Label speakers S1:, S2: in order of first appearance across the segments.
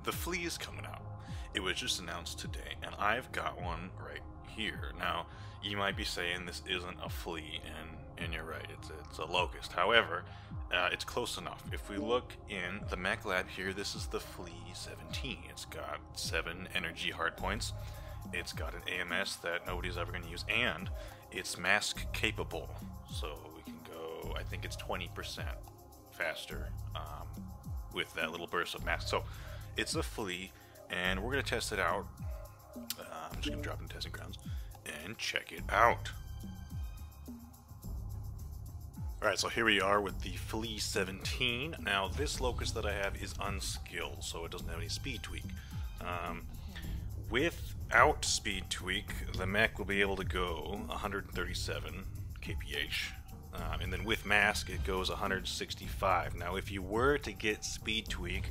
S1: The Flea is coming out. It was just announced today, and I've got one right here. Now, you might be saying this isn't a Flea, and you're right, it's a Locust. However, it's close enough. If we look in the mech lab here, this is the Flea 17. It's got 7 energy hardpoints. It's got an AMS that nobody's ever going to use, and it's mask capable. So we can go, I think it's 20% faster with that little burst of mask. So it's a Flea, and we're going to test it out. I'm just going to drop in testing grounds and check it out. Alright, so here we are with the Flea 17. Now, this Locust that I have is unskilled, so it doesn't have any speed tweak. Without speed tweak, the mech will be able to go 137 kph. And then with mask, it goes 165. Now, if you were to get speed tweak,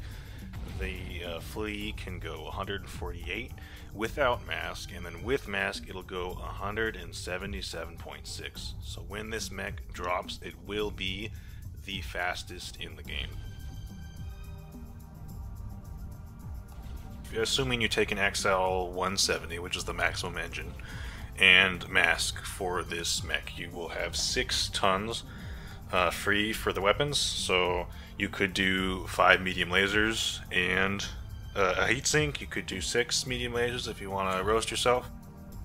S1: the Flea can go 148 without mask, and then with mask it'll go 177.6. So when this mech drops, it will be the fastest in the game. Assuming you take an XL 170, which is the maximum engine, and mask for this mech, you will have 6 tons free for the weapons. So you could do 5 medium lasers and a heatsink. You could do 6 medium lasers if you want to roast yourself.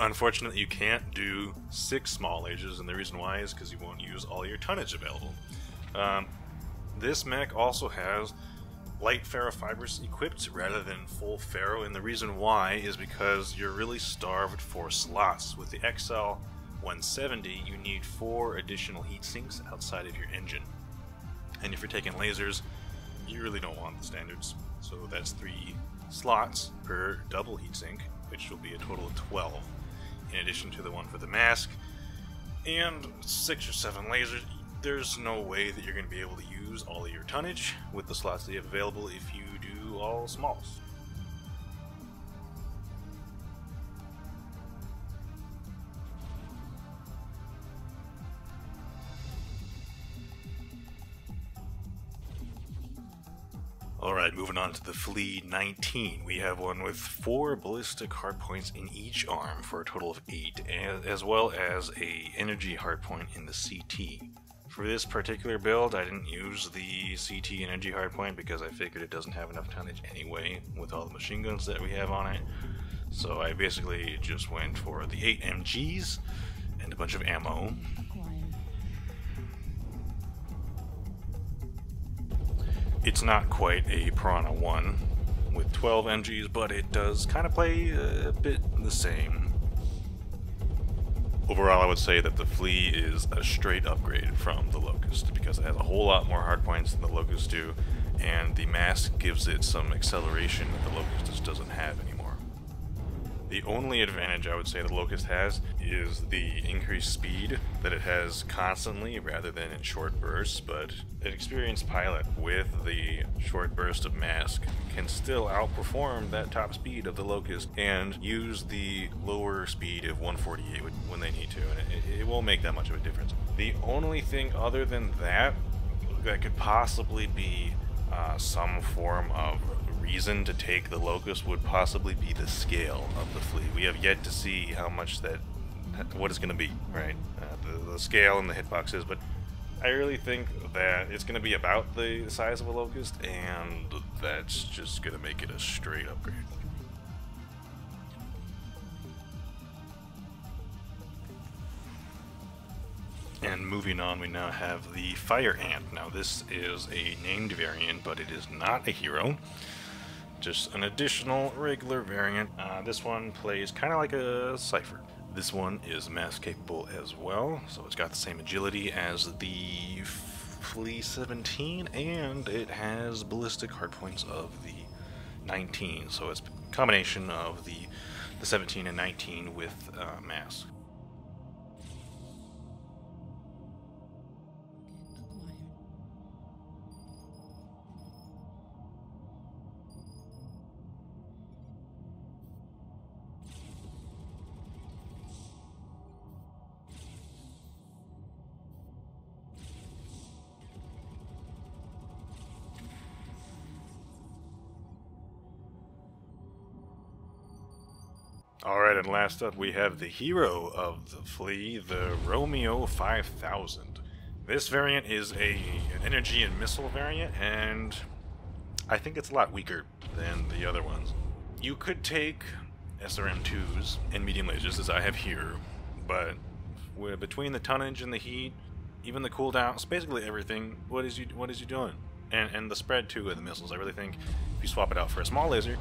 S1: Unfortunately, you can't do 6 small lasers, and the reason why is because you won't use all your tonnage available. This mech also has light ferrofibers equipped rather than full ferro, and the reason why is because you're really starved for slots. With the XL 170, you need 4 additional heat sinks outside of your engine. And if you're taking lasers, you really don't want the standards. So that's 3 slots per double heatsink, which will be a total of 12, in addition to the one for the mask, and 6 or 7 lasers. There's no way that you're going to be able to use all of your tonnage with the slots that you have available if you do all smalls. Alright, moving on to the Flea 19. We have one with 4 ballistic hardpoints in each arm for a total of 8, as well as a energy hardpoint in the CT. For this particular build, I didn't use the CT energy hardpoint because I figured it doesn't have enough tonnage anyway with all the machine guns that we have on it. So I basically just went for the 8 MGs and a bunch of ammo. It's not quite a Piranha 1 with 12 MGs, but it does kind of play a bit the same. Overall, I would say that the Flea is a straight upgrade from the Locust because it has a whole lot more hardpoints than the Locust do, and the mask gives it some acceleration that the Locust just doesn't have anymore. The only advantage I would say the Locust has is the increased speed that it has constantly rather than in short bursts, but an experienced pilot with the short burst of mask can still outperform that top speed of the Locust and use the lower speed of 148 when they need to, and it won't make that much of a difference. The only thing other than that could possibly be some form of reason to take the Locust would possibly be the scale of the Flea. We have yet to see how much what it's going to be, right? The scale and the hitboxes, but I really think that it's going to be about the size of a Locust, and that's just going to make it a straight upgrade. And moving on, we now have the Fire Ant. Now this is a named variant, but it is not a hero. Just an additional regular variant. This one plays kind of like a Cypher. This one is mask capable as well, so it's got the same agility as the Flea 17, and it has ballistic hardpoints of the 19, so it's a combination of the 17 and 19 with mask. Alright, and last up we have the hero of the Flea, the Romeo 5000. This variant is an energy and missile variant, and I think it's a lot weaker than the other ones. You could take SRM2s and medium lasers, as I have here, but between the tonnage and the heat, even the cooldowns, basically everything, what is you doing? And the spread too of the missiles, I really think if you swap it out for a small laser,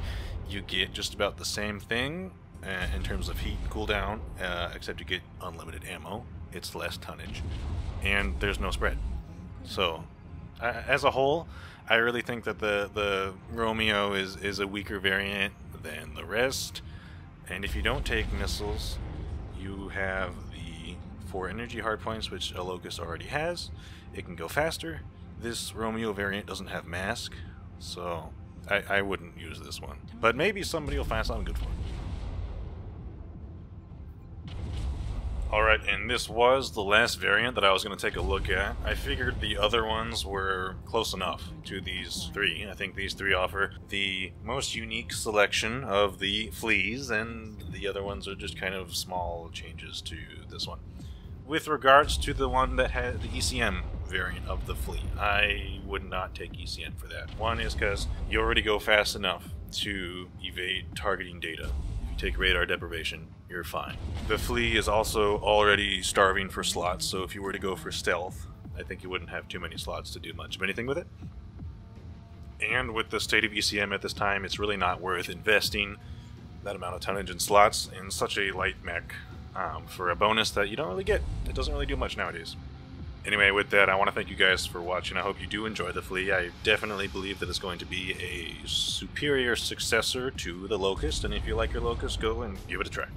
S1: you get just about the same thing in terms of heat and cooldown, except you get unlimited ammo. It's less tonnage, and there's no spread. So, as a whole, I really think that the Romeo is a weaker variant than the rest. And if you don't take missiles, you have the 4 energy hardpoints, which a Locust already has. It can go faster. This Romeo variant doesn't have mask, so I wouldn't use this one. But maybe somebody will find something good for it. Alright, and this was the last variant that I was going to take a look at. I figured the other ones were close enough to these 3. I think these 3 offer the most unique selection of the Fleas, and the other ones are just kind of small changes to this one. With regards to the one that had the ECM variant of the Flea, I would not take ECM for that. One is because you already go fast enough to evade targeting data. If you take radar deprivation, you're fine. The Flea is also already starving for slots, so if you were to go for stealth, I think you wouldn't have too many slots to do much of anything with it. And with the state of ECM at this time, it's really not worth investing that amount of tonnage and slots in such a light mech for a bonus that you don't really get. It doesn't really do much nowadays. Anyway, with that, I want to thank you guys for watching. I hope you do enjoy the Flea. I definitely believe that it's going to be a superior successor to the Locust, and if you like your Locust, go and give it a try.